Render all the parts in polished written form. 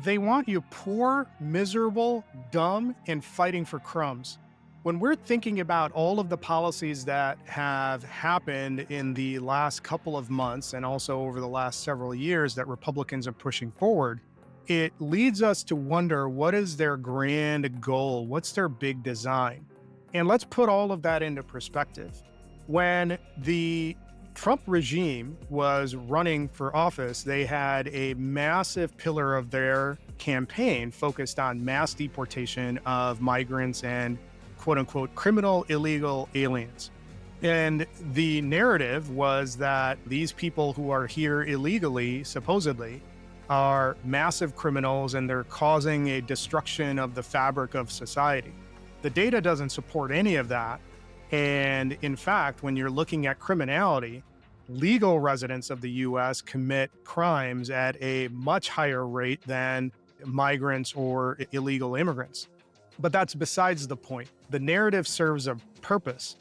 They want you poor, miserable, dumb, and fighting for crumbs. When we're thinking about all of the policies that have happened in the last couple of months and also over the last several years that Republicans are pushing forward, it leads us to wonder, what is their grand goal? What's their big design? And let's put all of that into perspective. When the Trump regime was running for office, they had a massive pillar of their campaign focused on mass deportation of migrants and quote unquote criminal illegal aliens. And the narrative was that these people who are here illegally, supposedly, are massive criminals and they're causing a destruction of the fabric of society. The data doesn't support any of that. And in fact, when you're looking at criminality, legal residents of the US commit crimes at a much higher rate than migrants or illegal immigrants. But that's besides the point. The narrative serves a purpose.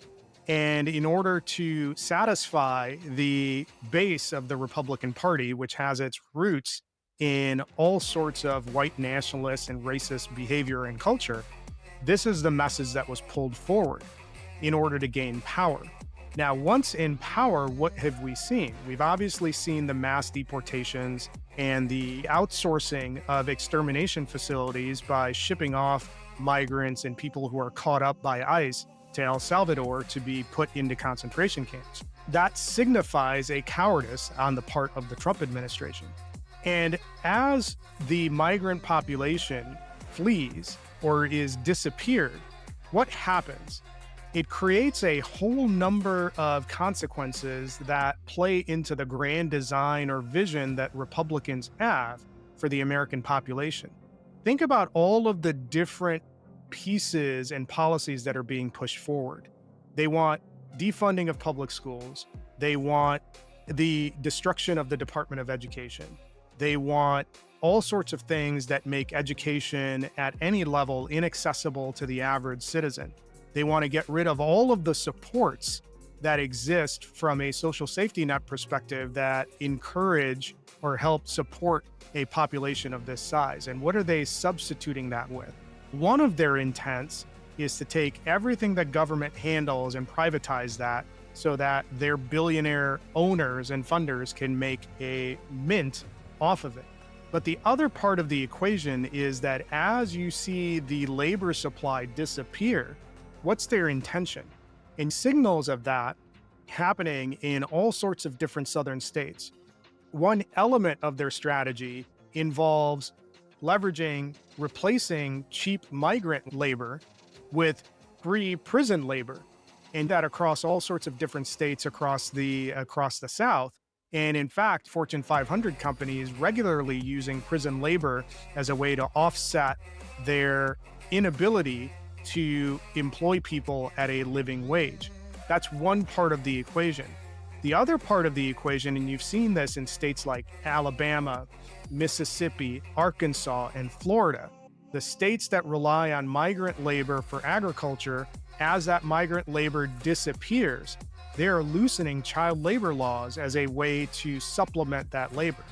And in order to satisfy the base of the Republican Party, which has its roots in all sorts of white nationalist and racist behavior and culture, this is the message that was pulled forward in order to gain power. Now, once in power, what have we seen? We've obviously seen the mass deportations and the outsourcing of extermination facilities by shipping off migrants and people who are caught up by ICE to El Salvador to be put into concentration camps. That signifies a cowardice on the part of the Trump administration. And as the migrant population flees or is disappeared, what happens? It creates a whole number of consequences that play into the grand design or vision that Republicans have for the American population. Think about all of the different pieces and policies that are being pushed forward. They want defunding of public schools. They want the destruction of the Department of Education. They want all sorts of things that make education at any level inaccessible to the average citizen. They want to get rid of all of the supports that exist from a social safety net perspective that encourage or help support a population of this size. And what are they substituting that with? One of their intents is to take everything that government handles and privatize that so that their billionaire owners and funders can make a mint off of it. But the other part of the equation is that as you see the labor supply disappear, what's their intention? And signals of that happening in all sorts of different southern states. One element of their strategy involves replacing cheap migrant labor with free prison labor, and that across all sorts of different states across the South. And in fact, Fortune 500 companies regularly using prison labor as a way to offset their inability to employ people at a living wage. That's one part of the equation. The other part of the equation, and you've seen this in states like Alabama, Mississippi, Arkansas, and Florida, the states that rely on migrant labor for agriculture, as that migrant labor disappears, they're loosening child labor laws as a way to supplement that labor.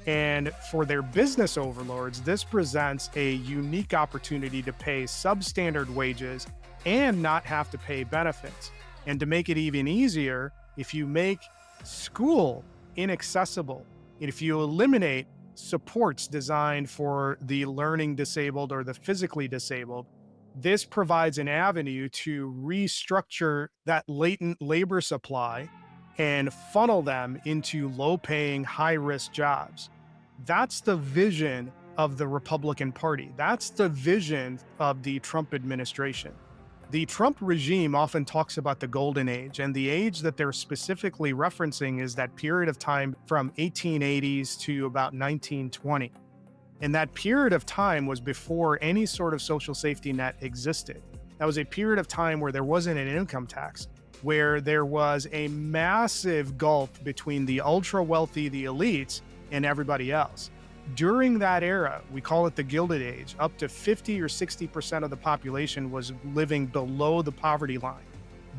And for their business overlords, this presents a unique opportunity to pay substandard wages and not have to pay benefits. And to make it even easier, if you make school inaccessible, if you eliminate supports designed for the learning disabled or the physically disabled, this provides an avenue to restructure that latent labor supply and funnel them into low-paying, high-risk jobs. That's the vision of the Republican Party. That's the vision of the Trump administration. The Trump regime often talks about the Golden Age, and the age that they're specifically referencing is that period of time from 1880s to about 1920. And that period of time was before any sort of social safety net existed. That was a period of time where there wasn't an income tax, where there was a massive gulf between the ultra-wealthy, the elites, and everybody else. During that era, we call it the Gilded Age, up to 50 or 60% of the population was living below the poverty line.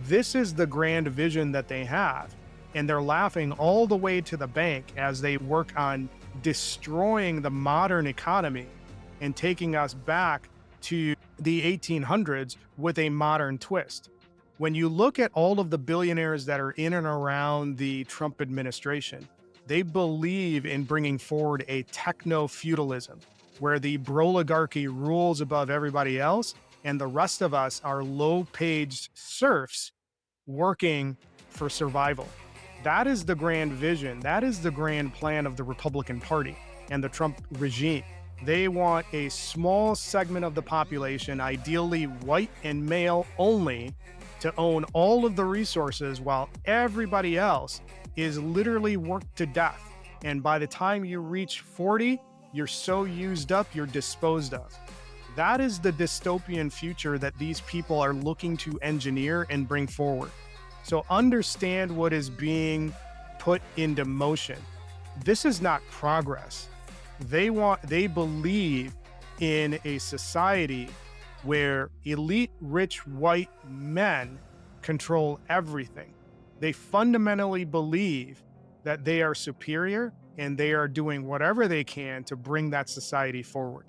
This is the grand vision that they have, and they're laughing all the way to the bank as they work on destroying the modern economy and taking us back to the 1800s with a modern twist. When you look at all of the billionaires that are in and around the Trump administration, they believe in bringing forward a techno-feudalism where the broligarchy rules above everybody else and the rest of us are low-paid serfs working for survival. That is the grand vision. That is the grand plan of the Republican Party and the Trump regime. They want a small segment of the population, ideally white and male only, to own all of the resources while everybody else is literally worked to death. And by the time you reach 40, you're so used up, you're disposed of. That is the dystopian future that these people are looking to engineer and bring forward. So understand what is being put into motion. This is not progress. They believe in a society where elite, rich, white men control everything. They fundamentally believe that they are superior and they are doing whatever they can to bring that society forward.